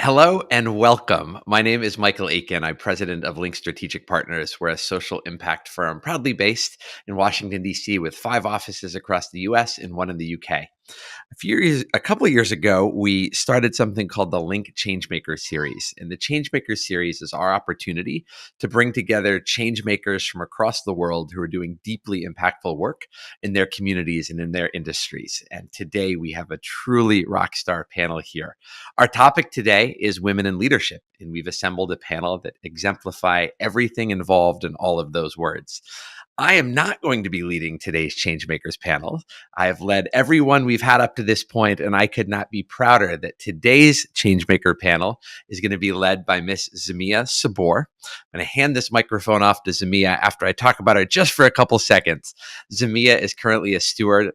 Hello and welcome. My name is Michael Aiken. I'm president of LINK Strategic Partners. We're a social impact firm proudly based in Washington, D.C., with 5 offices across the U.S. and 1 in the U.K. A couple of years ago, we started something called the LINK Changemakers Series. And the Changemakers Series is our opportunity to bring together change makers from across the world who are doing deeply impactful work in their communities and in their industries. And today we have a truly rock star panel here. Our topic today is women in leadership, and we've assembled a panel that exemplify everything involved in all of those words. I am not going to be leading today's Changemakers panel. I have led everyone we've had up to this point, and I could not be prouder that today's Changemaker panel is going to be led by Miss Zamia Sabor. I'm going to hand this microphone off to Zamia after I talk about her just for a couple seconds. Zamia is currently a student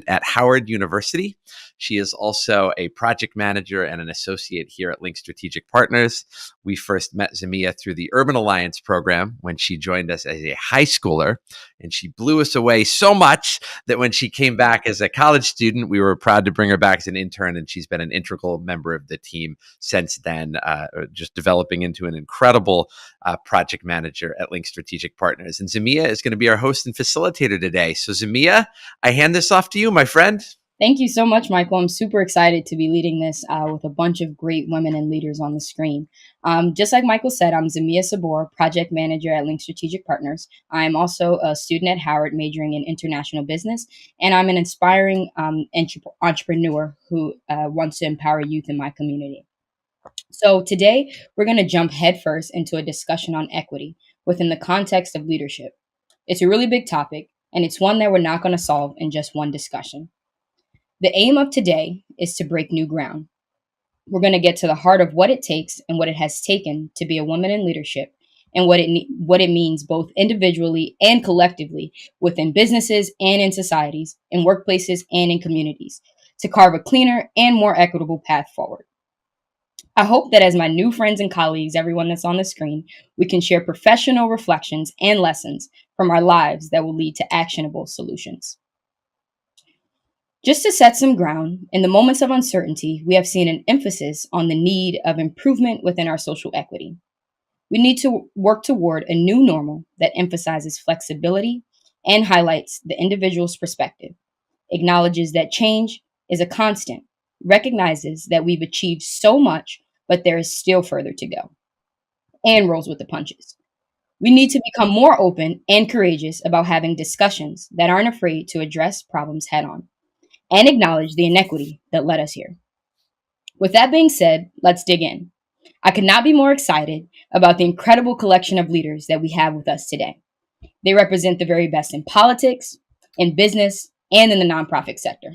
at Howard University. She is also a project manager and an associate here at LINK Strategic Partners. We first met Zamia through the Urban Alliance program when she joined us as a high schooler, and she blew us away so much that when she came back as a college student, we were proud to bring her back as an intern, and she's been an integral member of the team since then, just developing into an incredible project manager at LINK Strategic Partners. And Zamia is going to be our host and facilitator today. So Zamia, I hand this off to you, my friend. Thank you so much, Michael. I'm super excited to be leading this with a bunch of great women and leaders on the screen. Just like Michael said, I'm Zamia Sabor, project manager at LINK Strategic Partners. I'm also a student at Howard majoring in international business, and I'm an inspiring entrepreneur who wants to empower youth in my community. So today, we're going to jump headfirst into a discussion on equity within the context of leadership. It's a really big topic, and it's one that we're not going to solve in just one discussion. The aim of today is to break new ground. We're going to get to the heart of what it takes and what it has taken to be a woman in leadership, and what it means both individually and collectively within businesses and in societies, in workplaces and in communities, to carve a cleaner and more equitable path forward. I hope that as my new friends and colleagues, everyone that's on the screen, we can share professional reflections and lessons from our lives that will lead to actionable solutions. Just to set some ground, in the moments of uncertainty, we have seen an emphasis on the need of improvement within our social equity. We need to work toward a new normal that emphasizes flexibility and highlights the individual's perspective, acknowledges that change is a constant, recognizes that we've achieved so much, but there is still further to go, and rolls with the punches. We need to become more open and courageous about having discussions that aren't afraid to address problems head on and acknowledge the inequity that led us here. With that being said, let's dig in. I could not be more excited about the incredible collection of leaders that we have with us today. They represent the very best in politics, in business, and in the nonprofit sector.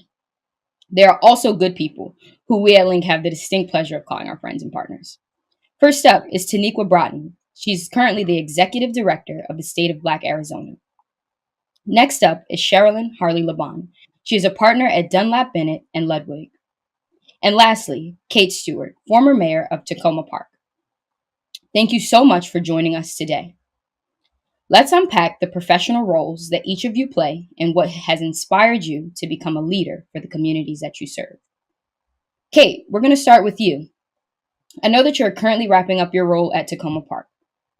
They are also good people who we at LINK have the distinct pleasure of calling our friends and partners. First up is Taniqua Broughton. She's currently the executive director of the State of Black Arizona. Next up is Sherilyn Harley Laban. She is a partner at Dunlap Bennett and Ludwig. And lastly, Kate Stewart, former mayor of Tacoma Park. Thank you so much for joining us today. Let's unpack the professional roles that each of you play and what has inspired you to become a leader for the communities that you serve. Kate, we're going to start with you. I know that you're currently wrapping up your role at Tacoma Park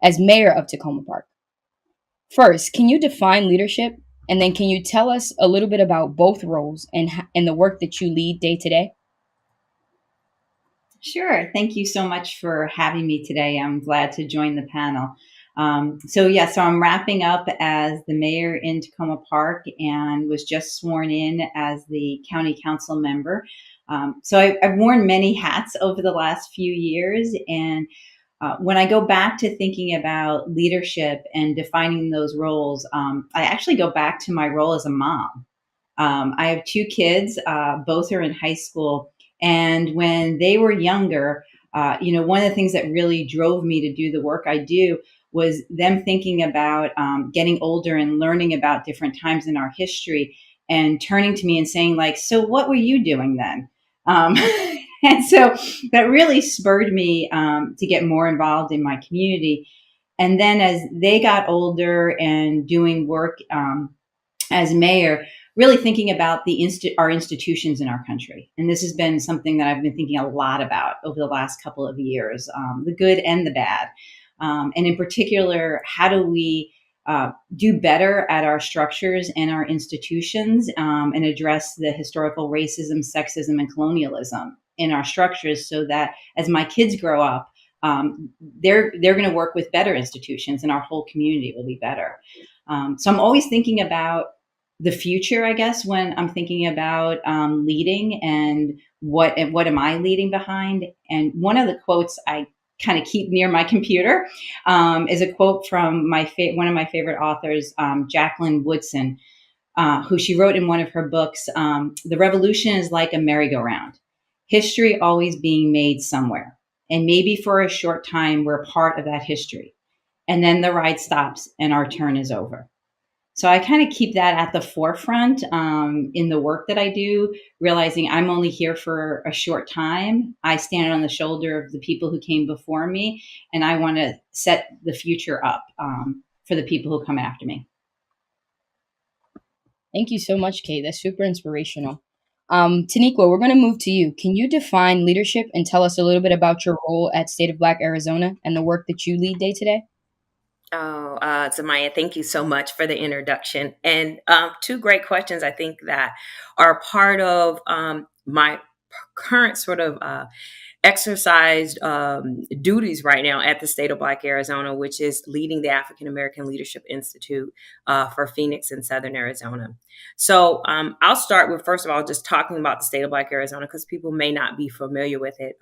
as mayor of Tacoma Park. First, can you define leadership? And then can you tell us a little bit about both roles and the work that you lead day to day? Sure. Thank you so much for having me today. I'm glad to join the panel. So I'm wrapping up as the mayor in Tacoma Park and was just sworn in as the county council member. I've worn many hats over the last few years, and when I go back to thinking about leadership and defining those roles, I actually go back to my role as a mom. I have 2 kids, both are in high school, and when they were younger, one of the things that really drove me to do the work I do was them thinking about getting older and learning about different times in our history and turning to me and saying, like, so what were you doing then? And so that really spurred me to get more involved in my community. And then as they got older and doing work as mayor, really thinking about our institutions in our country. And this has been something that I've been thinking a lot about over the last couple of years, the good and the bad. And in particular, how do we do better at our structures and our institutions, and address the historical racism, sexism, and colonialism in our structures, so that as my kids grow up, they're going to work with better institutions, and our whole community will be better. So I'm always thinking about the future, I guess, when I'm thinking about leading, and what am I leading behind. And one of the quotes I kind of keep near my computer is a quote from one of my favorite authors, Jacqueline Woodson, who she wrote in one of her books, "The revolution is like a merry-go-round, history always being made somewhere. And maybe for a short time, we're part of that history. And then the ride stops and our turn is over." So I kind of keep that at the forefront in the work that I do, realizing I'm only here for a short time. I stand on the shoulder of the people who came before me, and I want to set the future up for the people who come after me. Thank you so much, Kate. That's super inspirational. Taniqua, we're going to move to you. Can you define leadership and tell us a little bit about your role at State of Black Arizona and the work that you lead day to day? Oh, Zamaya, thank you so much for the introduction. And two great questions, I think, that are part of my current sort of exercised duties right now at the State of Black Arizona, which is leading the African American Leadership Institute for Phoenix and Southern Arizona. So I'll start with, first of all, just talking about the State of Black Arizona, because people may not be familiar with it.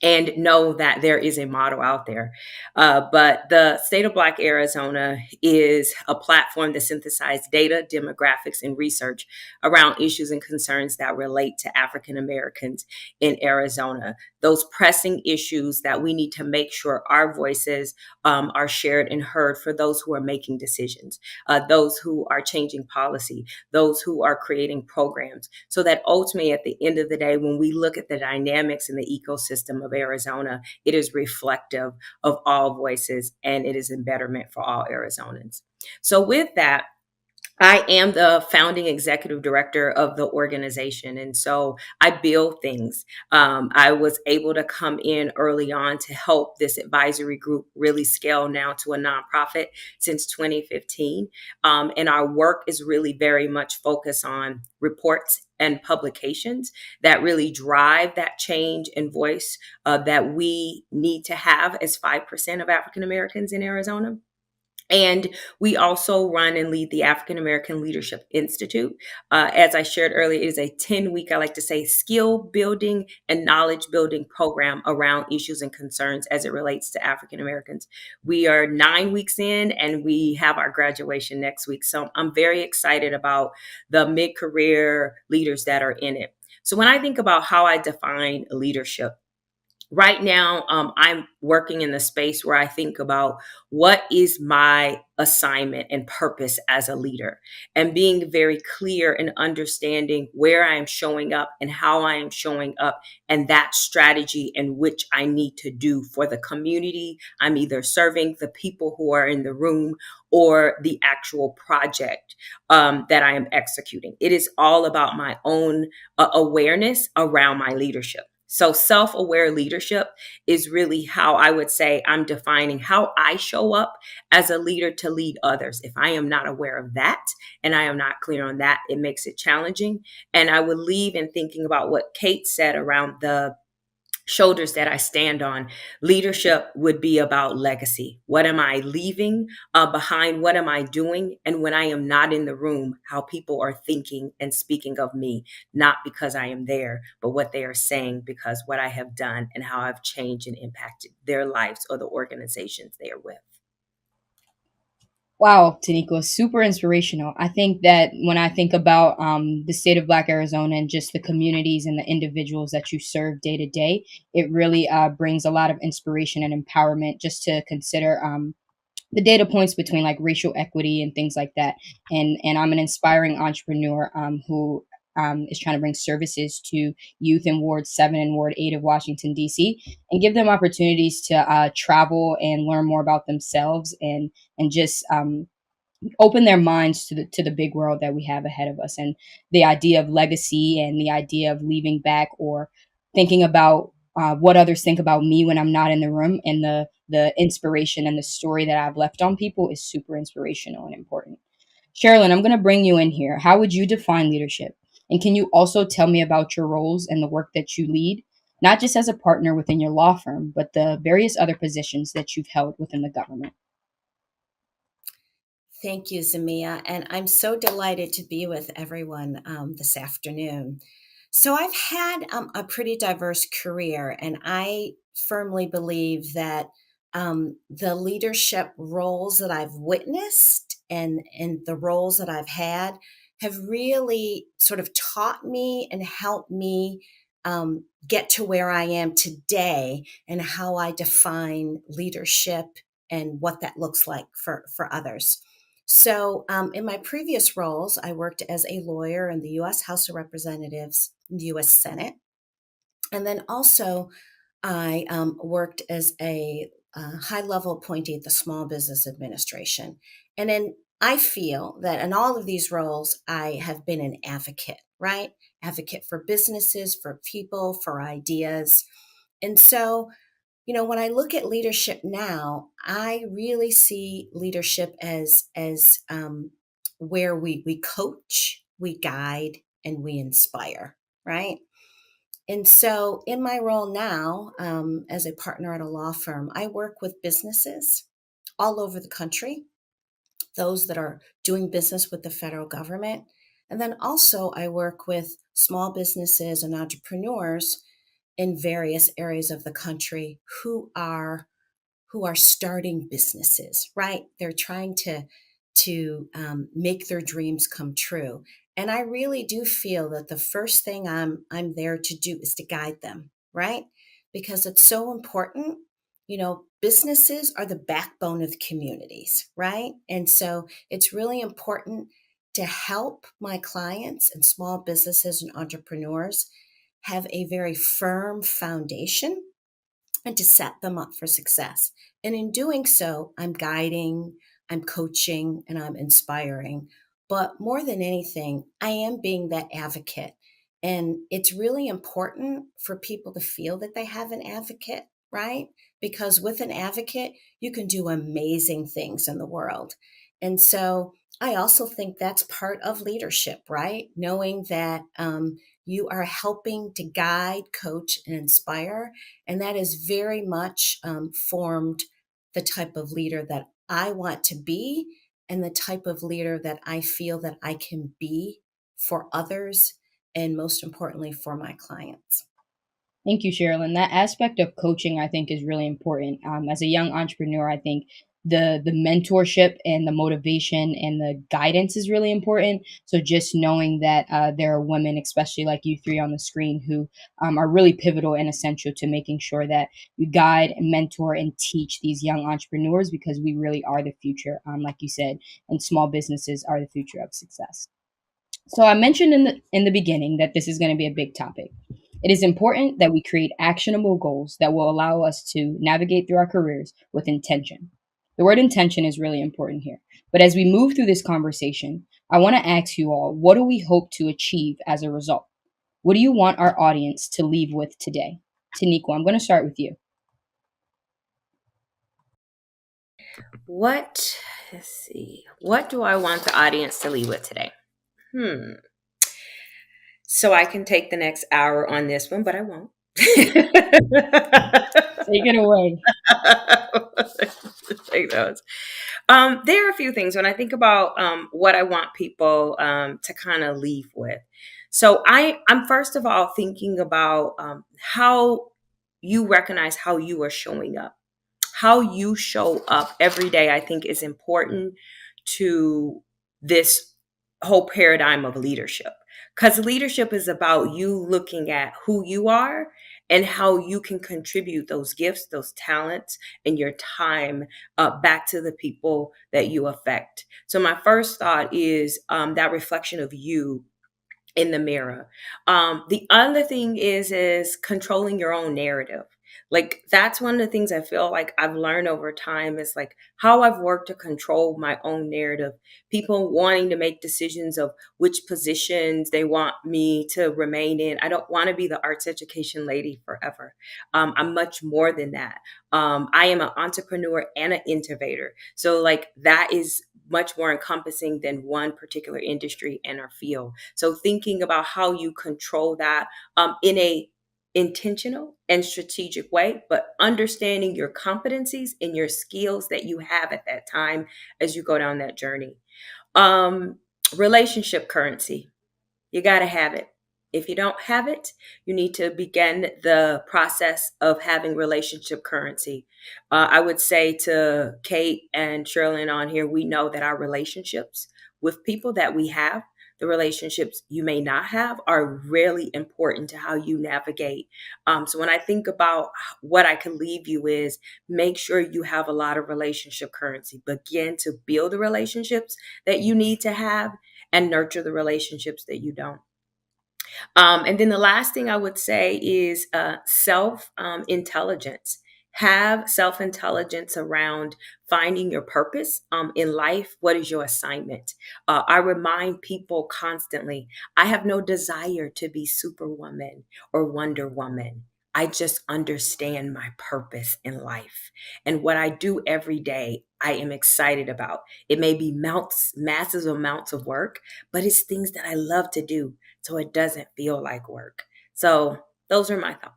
And know that there is a model out there. But the State of Black Arizona is a platform that synthesizes data, demographics, and research around issues and concerns that relate to African Americans in Arizona. Those pressing issues that we need to make sure our voices are shared and heard for those who are making decisions, those who are changing policy, those who are creating programs, so that ultimately at the end of the day, when we look at the dynamics in the ecosystem of Arizona, it is reflective of all voices and it is in betterment for all Arizonans. So with that, I am the founding executive director of the organization. And so I build things. I was able to come in early on to help this advisory group really scale now to a nonprofit since 2015. And our work is really very much focused on reports and publications that really drive that change and voice that we need to have as 5% of African Americans in Arizona. And we also run and lead the African American Leadership Institute. As I shared earlier, it is a 10-week, I like to say, skill building and knowledge building program around issues and concerns as it relates to African Americans. We are 9 weeks in and we have our graduation next week. So I'm very excited about the mid-career leaders that are in it. So when I think about how I define leadership, right now, I'm working in the space where I think about what is my assignment and purpose as a leader, and being very clear and understanding where I am showing up and how I am showing up, and that strategy in which I need to do for the community I'm either serving, the people who are in the room, or the actual project that I am executing. It is all about my own awareness around my leadership. So self-aware leadership is really how I would say I'm defining how I show up as a leader to lead others. If I am not aware of that and I am not clear on that, it makes it challenging. And I would leave in thinking about what Kate said around the shoulders that I stand on. Leadership would be about legacy. What am I leaving behind? What am I doing? And when I am not in the room, how people are thinking and speaking of me, not because I am there, but what they are saying because what I have done and how I've changed and impacted their lives or the organizations they are with. Wow, Taniqua, super inspirational. I think that when I think about the state of Black Arizona and just the communities and the individuals that you serve day to day, it really brings a lot of inspiration and empowerment just to consider the data points between like racial equity and things like that. And I'm an inspiring entrepreneur who is trying to bring services to youth in Ward 7 and Ward 8 of Washington, D.C., and give them opportunities to travel and learn more about themselves and just open their minds to the big world that we have ahead of us, and the idea of legacy and the idea of leaving back, or thinking about what others think about me when I'm not in the room, and the inspiration and the story that I've left on people is super inspirational and important. Sherilyn, I'm going to bring you in here. How would you define leadership? And can you also tell me about your roles and the work that you lead, not just as a partner within your law firm, but the various other positions that you've held within the government? Thank you, Zamia. And I'm so delighted to be with everyone this afternoon. So, I've had a pretty diverse career, and I firmly believe that the leadership roles that I've witnessed and the roles that I've had have really sort of taught me and helped me get to where I am today, and how I define leadership and what that looks like for others. So, in my previous roles, I worked as a lawyer in the U.S. House of Representatives, in the U.S. Senate, and then also I worked as a high level appointee at the Small Business Administration. And then I feel that in all of these roles, I have been an advocate, right? Advocate for businesses, for people, for ideas. And so, when I look at leadership now, I really see leadership as where we coach, we guide, and we inspire, right? And so, in my role now, as a partner at a law firm, I work with businesses all over the country, those that are doing business with the federal government. And then also, I work with small businesses and entrepreneurs in various areas of the country who are starting businesses, right? They're trying to make their dreams come true. And I really do feel that the first thing I'm there to do is to guide them, right? Because it's so important. Businesses are the backbone of the communities, right? And so it's really important to help my clients and small businesses and entrepreneurs have a very firm foundation and to set them up for success. And in doing so, I'm guiding, I'm coaching, and I'm inspiring. But more than anything, I am being that advocate. And it's really important for people to feel that they have an advocate, right? Because with an advocate, you can do amazing things in the world. And so I also think that's part of leadership, right? Knowing that you are helping to guide, coach, and inspire, and that has very much formed the type of leader that I want to be, and the type of leader that I feel that I can be for others, and most importantly, for my clients. Thank you, Sherilyn. That aspect of coaching, I think, is really important. As a young entrepreneur, I think the mentorship and the motivation and the guidance is really important. So just knowing that there are women, especially like you three on the screen, who are really pivotal and essential to making sure that you guide and mentor and teach these young entrepreneurs, because we really are the future, like you said, and small businesses are the future of success. So I mentioned in the beginning that this is going to be a big topic. It is important that we create actionable goals that will allow us to navigate through our careers with intention. The word intention is really important here. But as we move through this conversation, I want to ask you all, what do we hope to achieve as a result? What do you want our audience to leave with today? Taniqua, I'm going to start with you. Let's see. What do I want the audience to leave with today? So I can take the next hour on this one, but I won't. Take it away. Take those. There are a few things when I think about what I want people to kind of leave with. So I'm first of all thinking about how you recognize how you are showing up. How you show up every day, I think, is important to this whole paradigm of leadership. Because leadership is about you looking at who you are and how you can contribute those gifts, those talents, and your time back to the people that you affect. So my first thought is that reflection of you in the mirror. The other thing is controlling your own narrative. Like that's one of the things I feel like I've learned over time is like how I've worked to control my own narrative. People wanting to make decisions of which positions they want me to remain in. I don't want to be the arts education lady forever. I'm much more than that. I am an entrepreneur and an innovator. So like that is much more encompassing than one particular industry and or field. So thinking about how you control that in a intentional and strategic way, but understanding your competencies and your skills that you have at that time as you go down that journey. Um, Relationship currency. You got to have it. If you don't have it, you need to begin the process of having relationship currency. I would say to Kate and Sherilyn on here, we know that our relationships with people that we have, the relationships you may not have, are really important to how you navigate. So when I think about what I can leave you is make sure you have a lot of relationship currency. Begin to build the relationships that you need to have and nurture the relationships that you don't. And then the last thing I would say is self intelligence. Have self intelligence around finding your purpose in life. What is your assignment? I remind people constantly I have no desire to be Superwoman or Wonder Woman. I just understand my purpose in life. And what I do every day, I am excited about. It may be massive amounts of work, but it's things that I love to do so it doesn't feel like work. So those are my thoughts.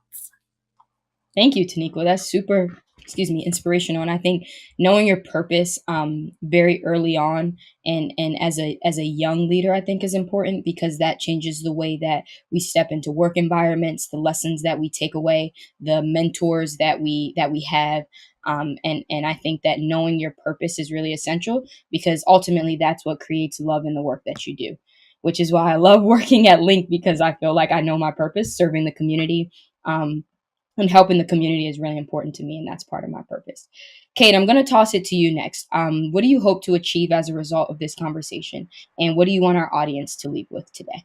Thank you, Taniqua. That's super, inspirational. And I think knowing your purpose very early on and as a young leader, I think is important because that changes the way that we step into work environments, the lessons that we take away, the mentors that we have. And I think that knowing your purpose is really essential because ultimately that's what creates love in the work that you do, which is why I love working at Link because I feel like I know my purpose, serving the community. And helping the community is really important to me, and that's part of my purpose. Kate, I'm going to toss it to you next. What do you hope to achieve as a result of this conversation, and what do you want our audience to leave with today?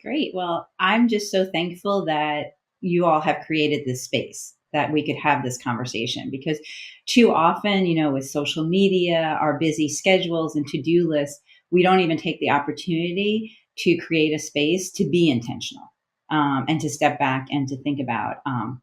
Great. Well, I'm just so thankful that you all have created this space that we could have this conversation because too often, with social media, our busy schedules and to-do lists, we don't even take the opportunity to create a space to be intentional and to step back and to think about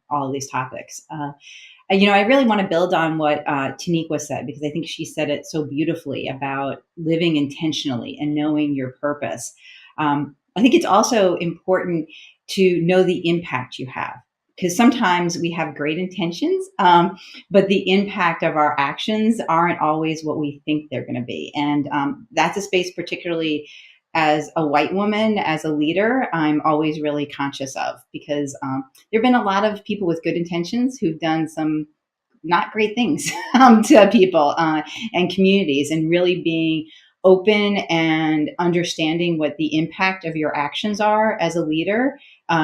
all of these topics. I really want to build on what Taniqua said because I think she said it so beautifully about living intentionally and knowing your purpose. I think it's also important to know the impact you have because sometimes we have great intentions, but the impact of our actions aren't always what we think they're going to be. And that's a space, particularly as a white woman, as a leader, I'm always really conscious of because there have been a lot of people with good intentions who've done some not great things to people and communities, and really being open and understanding what the impact of your actions are as a leader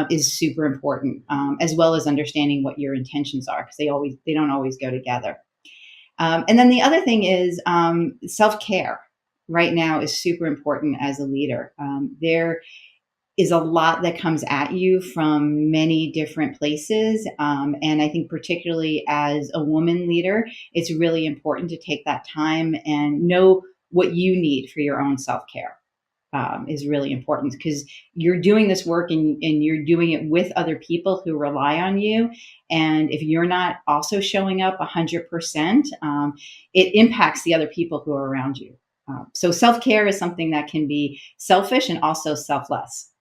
is super important, as well as understanding what your intentions are because they don't always go together. And then the other thing is self-care right now is super important as a leader. There is a lot that comes at you from many different places. And I think, particularly as a woman leader, it's really important to take that time and know what you need for your own self care. Is really important because you're doing this work and you're doing it with other people who rely on you. And if you're not also showing up 100%, it impacts the other people who are around you. So self care is something that can be selfish and also selfless.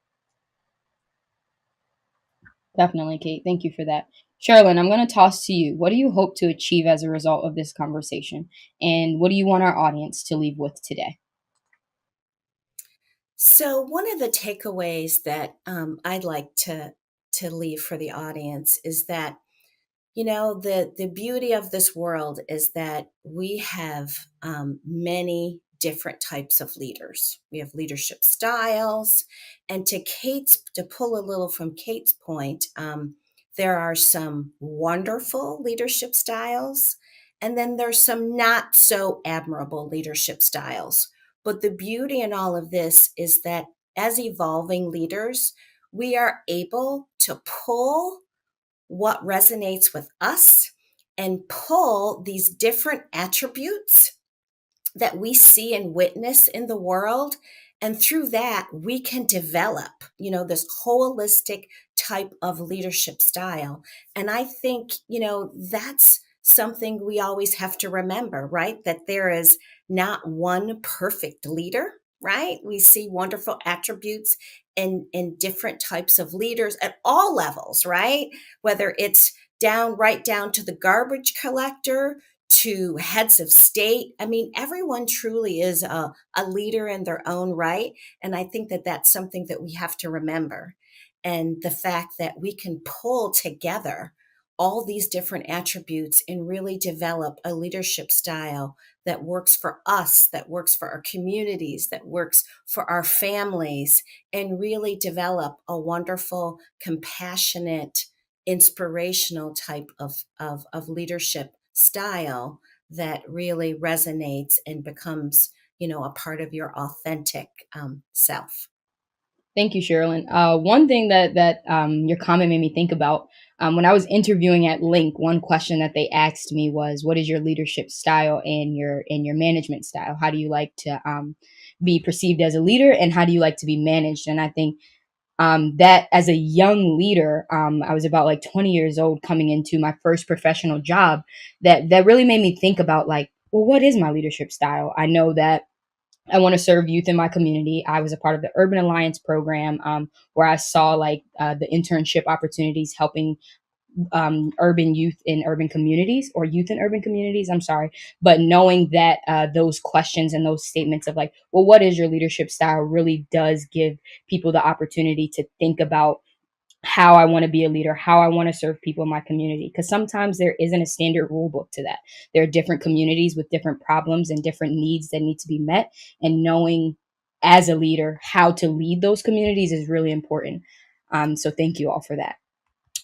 Definitely, Kate. Thank you for that. Sherilyn, I'm going to toss to you. What do you hope to achieve as a result of this conversation? And what do you want our audience to leave with today? So one of the takeaways that I'd like to leave for the audience is that the beauty of this world is that we have many different types of leaders. We have leadership styles, and to pull a little from Kate's point, there are some wonderful leadership styles, and then there's some not so admirable leadership styles. But the beauty in all of this is that as evolving leaders, we are able to pull what resonates with us and pull these different attributes that we see and witness in the world. And through that, we can develop, this holistic type of leadership style. And I think, that's something we always have to remember, right? That there is not one perfect leader, right? We see wonderful attributes in different types of leaders at all levels, right? Whether it's right down to the garbage collector, to heads of state. I mean, everyone truly is a leader in their own right. And I think that that's something that we have to remember. And the fact that we can pull together all these different attributes and really develop a leadership style that works for us, that works for our communities, that works for our families, and really develop a wonderful, compassionate, inspirational type of leadership style that really resonates and becomes, a part of your authentic self. Thank you, Sherilyn. One thing that your comment made me think about, when I was interviewing at Link, one question that they asked me was, "What is your leadership style and your management style? How do you like to be perceived as a leader, and how do you like to be managed?" And I think that as a young leader, I was about like 20 years old coming into my first professional job. That really made me think about, like, well, what is my leadership style? I know that I want to serve youth in my community. I was a part of the Urban Alliance program, where I saw like the internship opportunities helping urban youth in urban communities, or youth in urban communities. I'm sorry. But knowing that those questions and those statements of like, well, what is your leadership style, really does give people the opportunity to think about how I want to be a leader, how I want to serve people in my community. Because sometimes there isn't a standard rule book to that. There are different communities with different problems and different needs that need to be met. And knowing as a leader how to lead those communities is really important. So thank you all for that.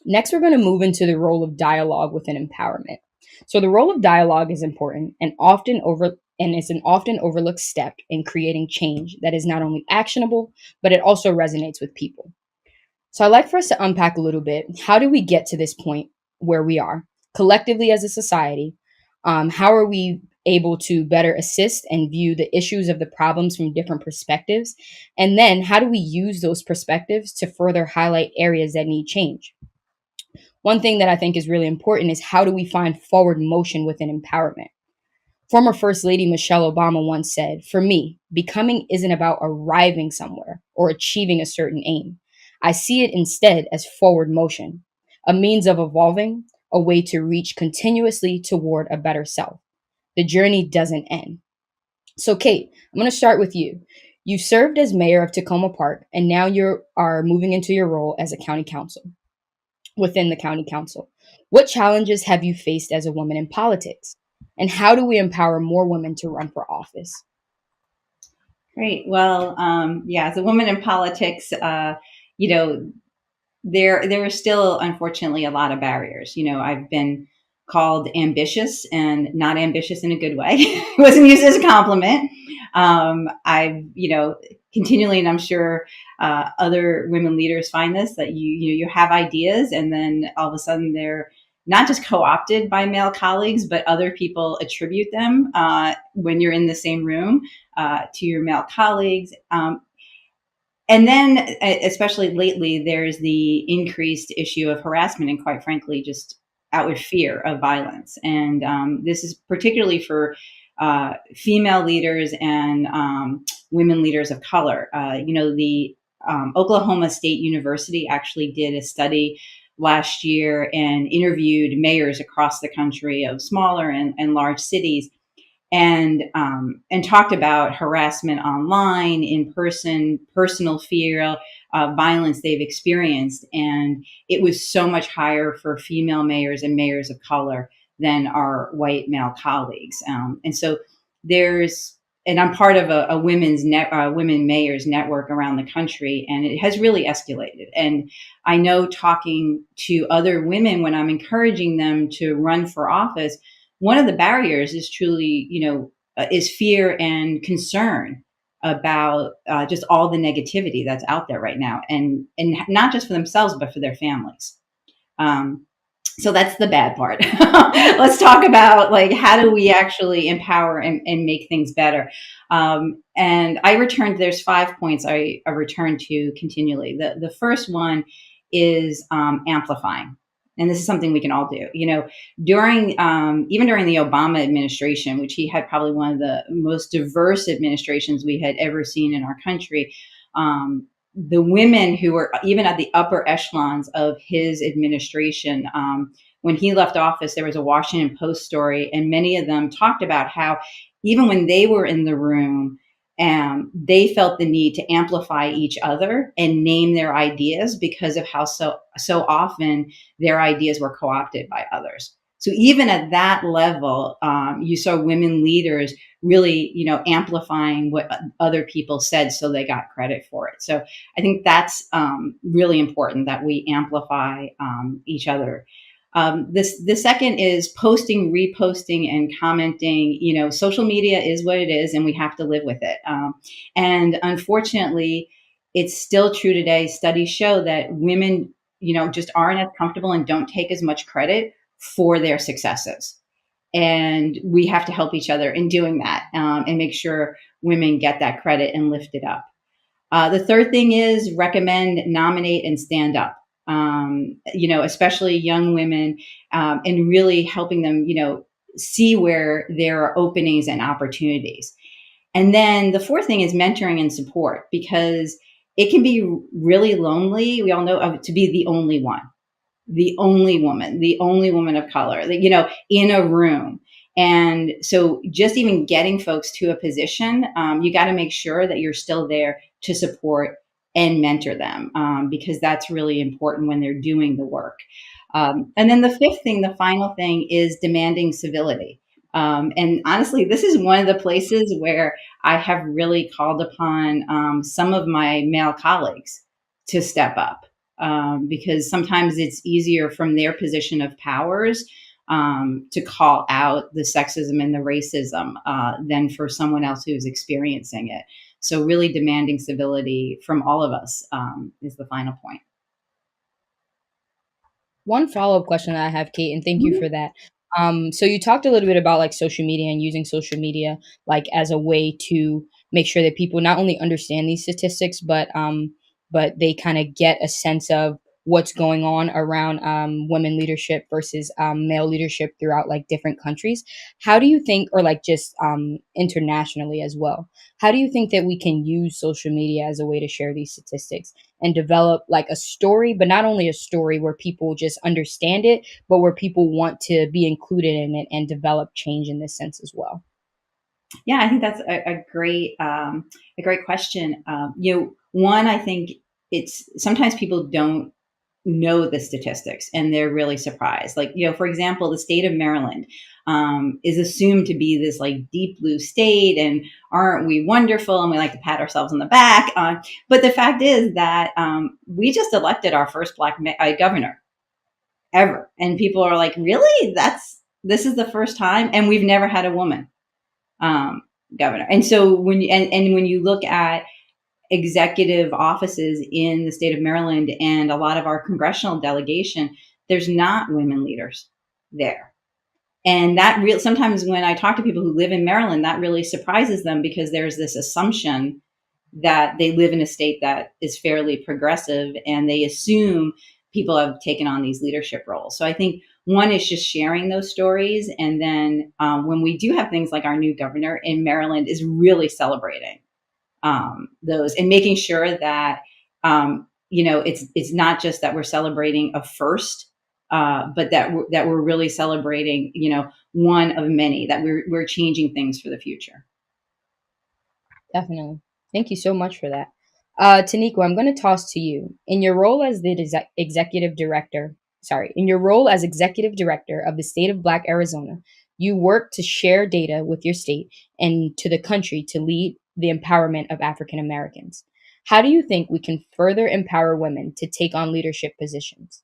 Next, we're going to move into the role of dialogue within empowerment. So the role of dialogue is important and is an often overlooked step in creating change that is not only actionable, but it also resonates with people. So I'd like for us to unpack a little bit. How do we get to this point where we are collectively as a society? How are we able to better assist and view the issues of the problems from different perspectives? And then how do we use those perspectives to further highlight areas that need change? One thing that I think is really important is, how do we find forward motion within empowerment? Former First Lady Michelle Obama once said, "For me, becoming isn't about arriving somewhere or achieving a certain aim. I see it instead as forward motion, a means of evolving, a way to reach continuously toward a better self. The journey doesn't end." So, Kate, I'm going to start with you. You served as mayor of Tacoma Park, and now you are moving into your role as a county council within the county council. What challenges have you faced as a woman in politics? And how do we empower more women to run for office? Great. Well, yeah, as a woman in politics, you know, there are still, unfortunately, a lot of barriers. I've been called ambitious, and not ambitious in a good way. It wasn't used as a compliment. I've, continually, and I'm sure other women leaders find this, that you have ideas, and then all of a sudden they're not just co-opted by male colleagues, but other people attribute them when you're in the same room to your male colleagues. And then, especially lately, there's the increased issue of harassment and, quite frankly, just outward fear of violence. And this is particularly for female leaders and women leaders of color. The Oklahoma State University actually did a study last year and interviewed mayors across the country of smaller and large cities, and talked about harassment online, in person, personal fear, violence they've experienced. And it was so much higher for female mayors and mayors of color than our white male colleagues. And so and I'm part of a women mayors network around the country, and it has really escalated. And I know, talking to other women, when I'm encouraging them to run for office, one of the barriers is truly, is fear and concern about just all the negativity that's out there right now, and not just for themselves, but for their families. So that's the bad part. Let's talk about like how do we actually empower and make things better. And I returned. There's 5 points I return to continually. The first one is amplifying, and this is something we can all do. You know, during even during the Obama administration, which he had probably one of the most diverse administrations we had ever seen in our country. The women who were even at the upper echelons of his administration, when he left office, there was a Washington Post story, and many of them talked about how even when they were in the room, they felt the need to amplify each other and name their ideas because of how so often their ideas were co-opted by others. So even at that level, you saw women leaders really, you know, amplifying what other people said so they got credit for it. So I think that's really important that we amplify each other. The second is posting, reposting, and commenting. You know, social media is what it is, and we have to live with it. And unfortunately, it's still true today. Studies show that women, you know, just aren't as comfortable and don't take as much credit for their successes. And we have to help each other in doing that, and make sure women get that credit and lift it up. The third thing is recommend, nominate, and stand up. You know, especially young women, and really helping them, you know, see where there are openings and opportunities. And then the fourth thing is mentoring and support, because it can be really lonely. We all know to be the only one, the only woman of color, you know, in a room. And so just even getting folks to a position, you got to make sure that you're still there to support and mentor them, because that's really important when they're doing the work. And then the fifth thing, the final thing, is demanding civility. And honestly, this is one of the places where I have really called upon some of my male colleagues to step up, because sometimes it's easier from their position of powers to call out the sexism and the racism than for someone else who's experiencing it. So, really demanding civility from all of us is the final point. One follow-up question that I have, Kate, and thank you for that. So you talked a little bit about like social media and using social media like as a way to make sure that people not only understand these statistics, but they kind of get a sense of what's going on around women leadership versus male leadership throughout like different countries. How do you think, or like just internationally as well? How do you think that we can use social media as a way to share these statistics and develop like a story, but not only a story where people just understand it, but where people want to be included in it and develop change in this sense as well? Yeah, I think that's a great question. You know, one, I think it's sometimes people don't know the statistics and they're really surprised. Like, you know, for example, the state of Maryland is assumed to be this like deep blue state, and aren't we wonderful? And we like to pat ourselves on the back. But the fact is that we just elected our first black governor ever, and people are like, really? This is the first time, and we've never had a woman um, governor. And so and when you look at executive offices in the state of Maryland and a lot of our congressional delegation, there's not women leaders there. And that real sometimes when I talk to people who live in Maryland, that really surprises them, because there's this assumption that they live in a state that is fairly progressive, and they assume people have taken on these leadership roles. So I think one is just sharing those stories, and then when we do have things like our new governor in Maryland is really celebrating those and making sure that you know, it's not just that we're celebrating a first, but that we're really celebrating, you know, one of many, that we're changing things for the future. Definitely. Thank you so much for that. Taniqua, I'm going to toss to you. In your role as the executive director, in your role as executive director of the state of Black Arizona, you work to share data with your state and to the country to lead the empowerment of African Americans. How do you think we can further empower women to take on leadership positions?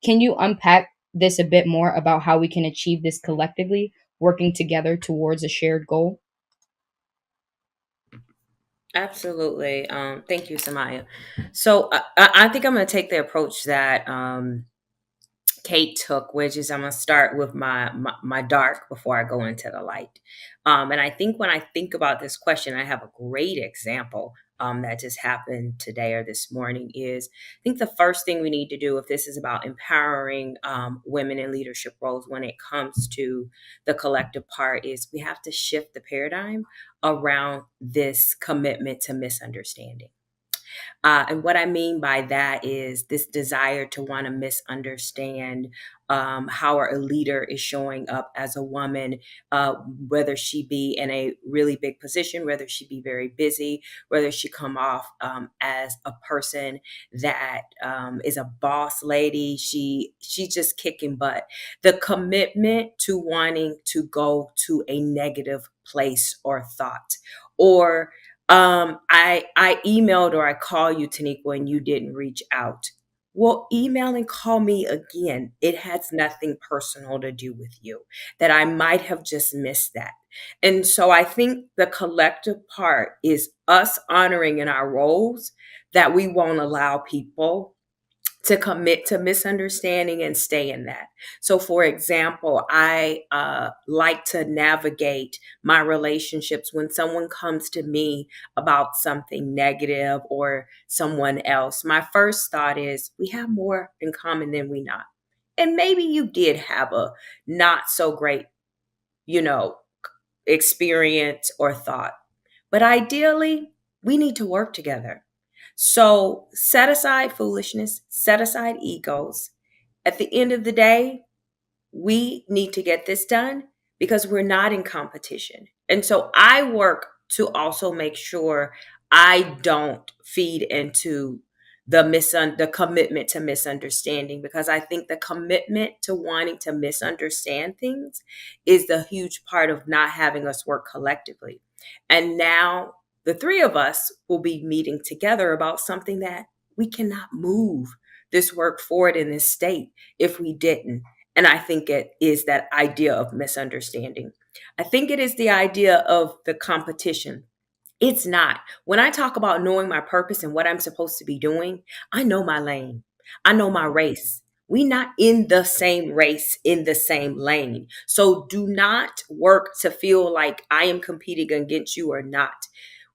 Can you unpack this a bit more about how we can achieve this collectively, working together towards a shared goal? Absolutely. Thank you, Samaya. So I think I'm going to take the approach that Kate took, which is I'm gonna start with my dark before I go into the light. And I think when I think about this question, I have a great example that just happened today or this morning. Is I think the first thing we need to do, if this is about empowering women in leadership roles when it comes to the collective part, is we have to shift the paradigm around this commitment to misunderstanding. And what I mean by that is this desire to want to misunderstand how a leader is showing up as a woman, whether she be in a really big position, whether she be very busy, whether she come off as a person that is a boss lady. She's just kicking butt. The commitment to wanting to go to a negative place or thought, or I emailed or I called you, Taniqua, and you didn't reach out. Well, email and call me again. It has nothing personal to do with you, that I might have just missed that. And so I think the collective part is us honoring in our roles that we won't allow people to commit to misunderstanding and stay in that. So, for example, I like to navigate my relationships when someone comes to me about something negative or someone else. My first thought is we have more in common than we not. And maybe you did have a not so great, you know, experience or thought. But ideally, we need to work together. So set aside foolishness, set aside egos. At the end of the day, we need to get this done because we're not in competition. And so I work to also make sure I don't feed into the commitment to misunderstanding, because I think the commitment to wanting to misunderstand things is the huge part of not having us work collectively. And now the three of us will be meeting together about something that we cannot move this work forward in this state if we didn't. And I think it is that idea of misunderstanding. I think it is the idea of the competition. It's not. When I talk about knowing my purpose and what I'm supposed to be doing, I know my lane. I know my race. We not in the same race, in the same lane. So do not work to feel like I am competing against you or not.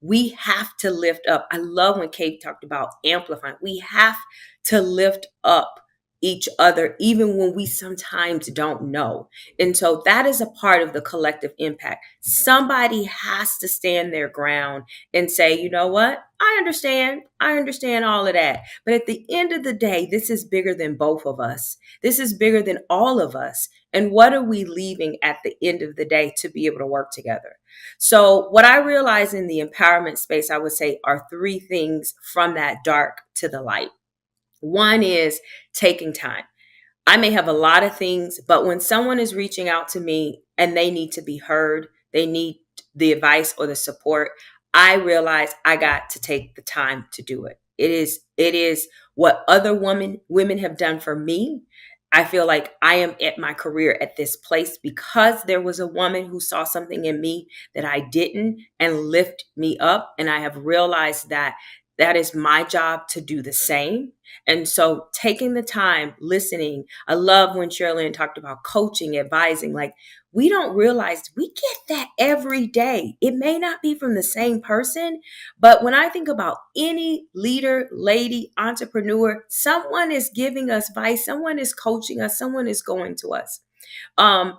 We have to lift up. I love when Kate talked about amplifying. We have to lift up each other, even when we sometimes don't know. And so that is a part of the collective impact. Somebody has to stand their ground and say, you know what? I understand. I understand all of that. But at the end of the day, this is bigger than both of us. This is bigger than all of us. And what are we leaving at the end of the day to be able to work together? So what I realize in the empowerment space, I would say, are three things from that dark to the light. One is taking time. I may have a lot of things, but when someone is reaching out to me and they need to be heard, they need the advice or the support, I realize I got to take the time to do it. It is what other women have done for me. I feel like I am at my career at this place because there was a woman who saw something in me that I didn't and lift me up. And I have realized that that is my job to do the same. And so taking the time, listening. I love when Sherilyn talked about coaching, advising. Like, we don't realize we get that every day. It may not be from the same person, but when I think about any leader, lady, entrepreneur, someone is giving us advice, someone is coaching us, someone is going to us.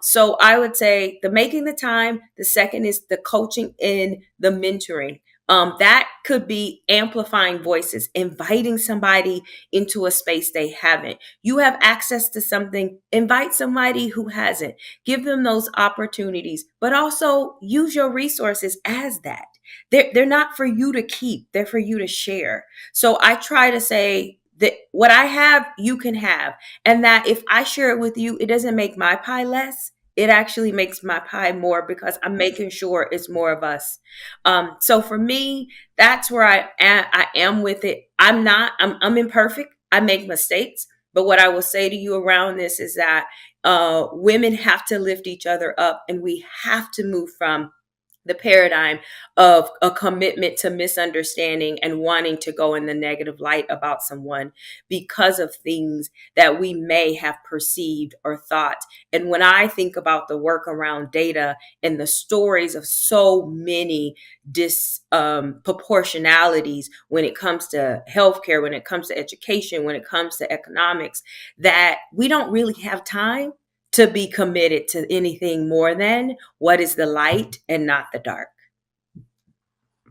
So I would say the making the time. The second is the coaching and the mentoring. That could be amplifying voices, inviting somebody into a space they haven't. You have access to something, invite somebody who hasn't. Give them those opportunities, but also use your resources as that. They're not for you to keep, they're for you to share. So I try to say that what I have, you can have. And that if I share it with you, it doesn't make my pie less. It actually makes my pie more because I'm making sure it's more of us. So for me, that's where I am with it. I'm imperfect. I make mistakes. But what I will say to you around this is that women have to lift each other up, and we have to move from the paradigm of a commitment to misunderstanding and wanting to go in the negative light about someone because of things that we may have perceived or thought. And when I think about the work around data and the stories of so many disproportionalities when it comes to healthcare, when it comes to education, when it comes to economics, that we don't really have time to be committed to anything more than what is the light and not the dark.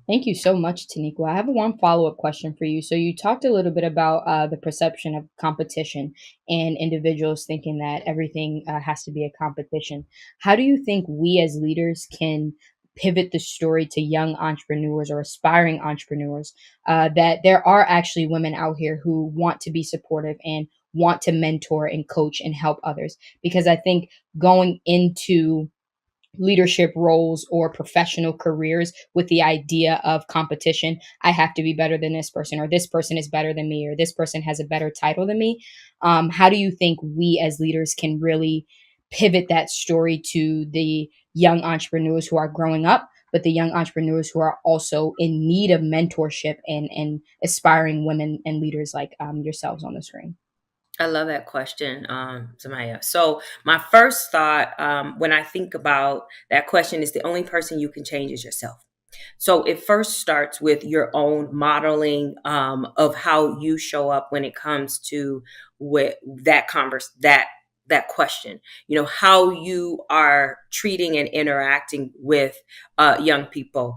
Thank you so much, Taniqua. I have one follow-up question for you. So you talked a little bit about the perception of competition and individuals thinking that everything has to be a competition. How do you think we as leaders can pivot the story to young entrepreneurs or aspiring entrepreneurs, that there are actually women out here who want to be supportive and want to mentor and coach and help others? Because I think going into leadership roles or professional careers with the idea of competition. I have to be better than this person, or this person is better than me, or this person has a better title than me. How do you think we as leaders can really pivot that story to the young entrepreneurs who are growing up, but the young entrepreneurs who are also in need of mentorship and aspiring women and leaders like yourselves on the screen? I love that question, Samaya. So my first thought when I think about that question is the only person you can change is yourself. So it first starts with your own modeling of how you show up when it comes to with that question. You know, how you are treating and interacting with young people,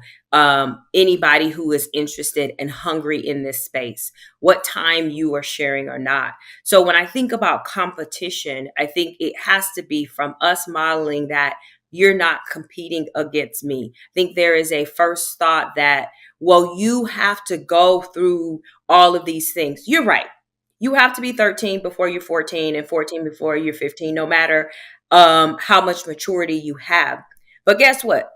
anybody who is interested and hungry in this space, what time you are sharing or not. So when I think about competition, I think it has to be from us modeling that you're not competing against me. I think there is a first thought that, well, you have to go through all of these things. You're right. You have to be 13 before you're 14 and 14 before you're 15, no matter how much maturity you have. But guess what?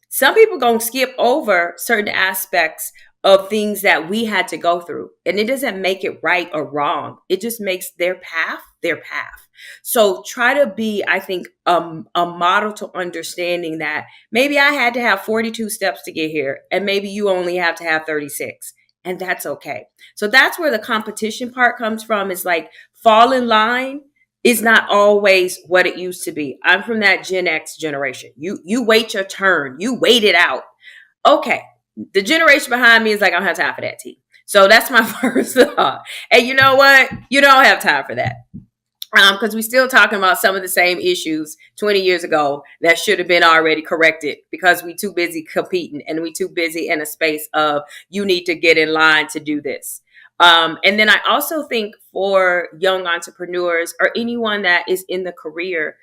Some people gonna skip over certain aspects of things that we had to go through, and it doesn't make it right or wrong. It just makes their path their path. So try to be, I think, a model to understanding that maybe I had to have 42 steps to get here, and maybe you only have to have 36, and that's okay. So that's where the competition part comes from. Is like fall in line is not always what it used to be. I'm from that Gen X generation. You wait your turn. You wait it out. Okay. The generation behind me is like, I don't have time for that, T. So that's my first thought. And you know what? You don't have time for that. Because we're still talking about some of the same issues 20 years ago that should have been already corrected because we too busy competing and we too busy in a space of you need to get in line to do this. And then I also think for young entrepreneurs or anyone that is in the career,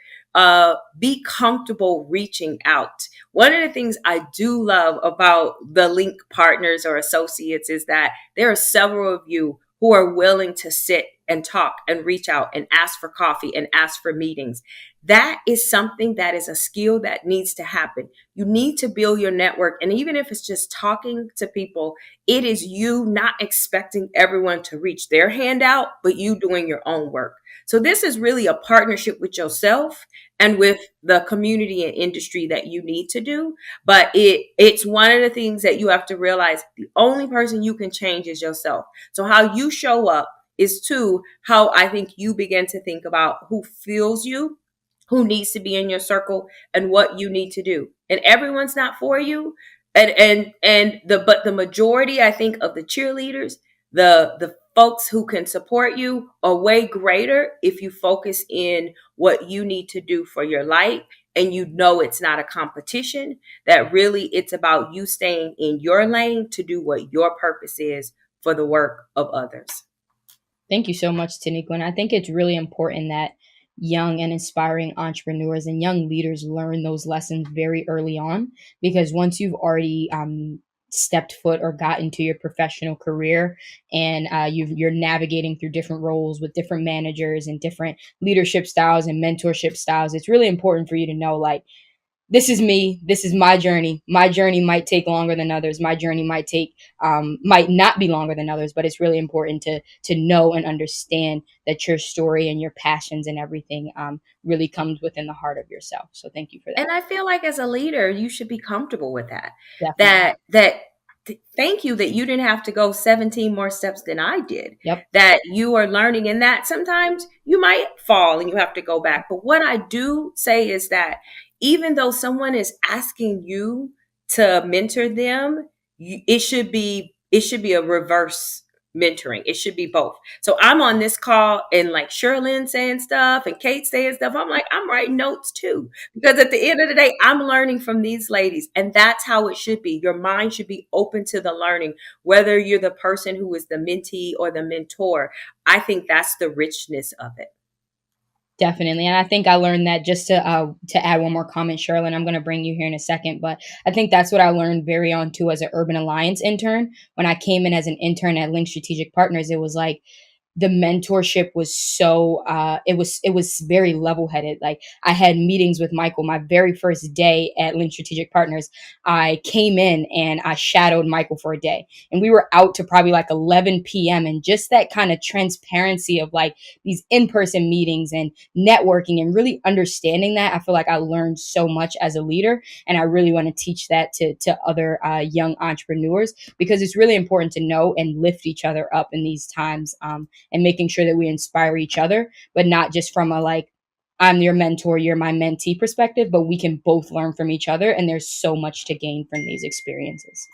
be comfortable reaching out. One of the things I do love about the Link partners or associates is that there are several of you who are willing to sit and talk and reach out and ask for coffee and ask for meetings. That is something that is a skill that needs to happen. You need to build your network. And even if it's just talking to people, it is you not expecting everyone to reach their hand out, but you doing your own work. So this is really a partnership with yourself and with the community and industry that you need to do. But it's one of the things that you have to realize the only person you can change is yourself. So how you show up is to how I think you begin to think about who feels you, who needs to be in your circle, and what you need to do. And everyone's not for you. But the majority, I think, of the cheerleaders, the folks who can support you are way greater if you focus in what you need to do for your life and you know it's not a competition, that really it's about you staying in your lane to do what your purpose is for the work of others. Thank you so much, Taniqua. And I think it's really important that young and inspiring entrepreneurs and young leaders learn those lessons very early on, because once you've already stepped foot or got into your professional career and you're navigating through different roles with different managers and different leadership styles and mentorship styles, it's really important for you to know, like, this is me. This is my journey. My journey might take longer than others. My journey might not be longer than others, but it's really important to know and understand that your story and your passions and everything really comes within the heart of yourself. So thank you for that. And I feel like as a leader, you should be comfortable with that. Definitely. That thank you that you didn't have to go 17 more steps than I did. Yep. That you are learning, and that sometimes you might fall and you have to go back. But what I do say is that even though someone is asking you to mentor them, it should be a reverse mentoring. It should be both. So I'm on this call and like Sherilyn saying stuff and Kate saying stuff. I'm like, I'm writing notes too. Because at the end of the day, I'm learning from these ladies. And that's how it should be. Your mind should be open to the learning, whether you're the person who is the mentee or the mentor. I think that's the richness of it. Definitely. And I think I learned that, just to add one more comment, Sherilyn, I'm going to bring you here in a second, but I think that's what I learned very on too as an Urban Alliance intern. When I came in as an intern at Link Strategic Partners, it was like, the mentorship was so it was very level headed. Like, I had meetings with Michael my very first day at Link Strategic Partners. I came in and I shadowed Michael for a day, and we were out to probably like 11 p.m. and just that kind of transparency of like these in-person meetings and networking and really understanding that, I feel like I learned so much as a leader, and I really want to teach that to other young entrepreneurs, because it's really important to know and lift each other up in these times, and making sure that we inspire each other, but not just from a like, I'm your mentor, you're my mentee perspective, but we can both learn from each other. And there's so much to gain from these experiences.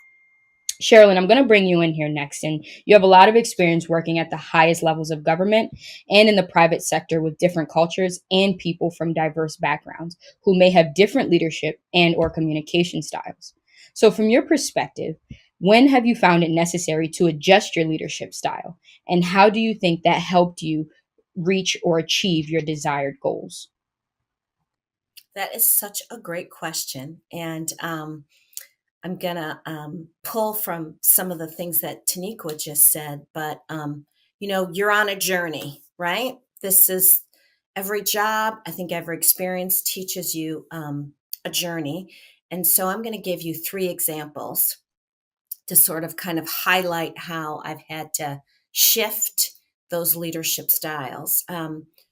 Sherilyn, I'm going to bring you in here next. And you have a lot of experience working at the highest levels of government and in the private sector with different cultures and people from diverse backgrounds who may have different leadership and or communication styles. So from your perspective, when have you found it necessary to adjust your leadership style? And how do you think that helped you reach or achieve your desired goals? That is such a great question. And I'm going to pull from some of the things that Taniqua just said, but, you're on a journey, right? This is every job. I think every experience teaches you a journey. And so I'm going to give you 3 examples to sort of kind of highlight how I've had to shift those leadership styles.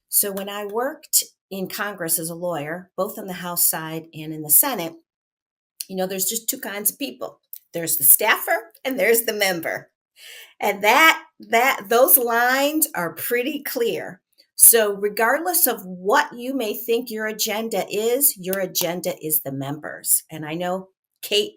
So when I worked in Congress as a lawyer, both on the House side and in the Senate, there's just 2 kinds of people. There's the staffer and there's the member. And that those lines are pretty clear. So regardless of what you may think your agenda is the members. And I know Kate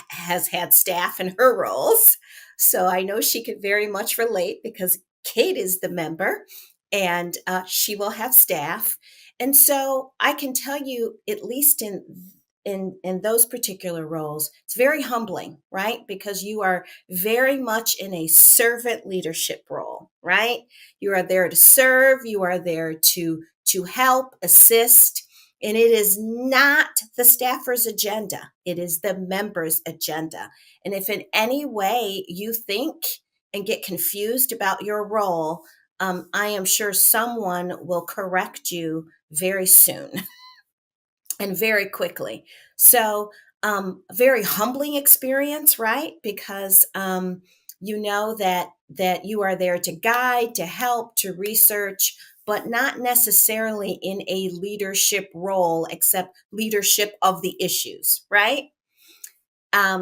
has had staff in her roles. So I know she could very much relate, because Kate is the member and she will have staff. And so I can tell you, at least in those particular roles, it's very humbling, right? Because you are very much in a servant leadership role, right? You are there to serve, you are there to help, assist, and it is not the staffer's agenda. It is the member's agenda. And if in any way you think and get confused about your role, I am sure someone will correct you very soon. And very quickly. So, a very humbling experience, right? Because you know that you are there to guide, to help, to research, but not necessarily in a leadership role, except leadership of the issues, right?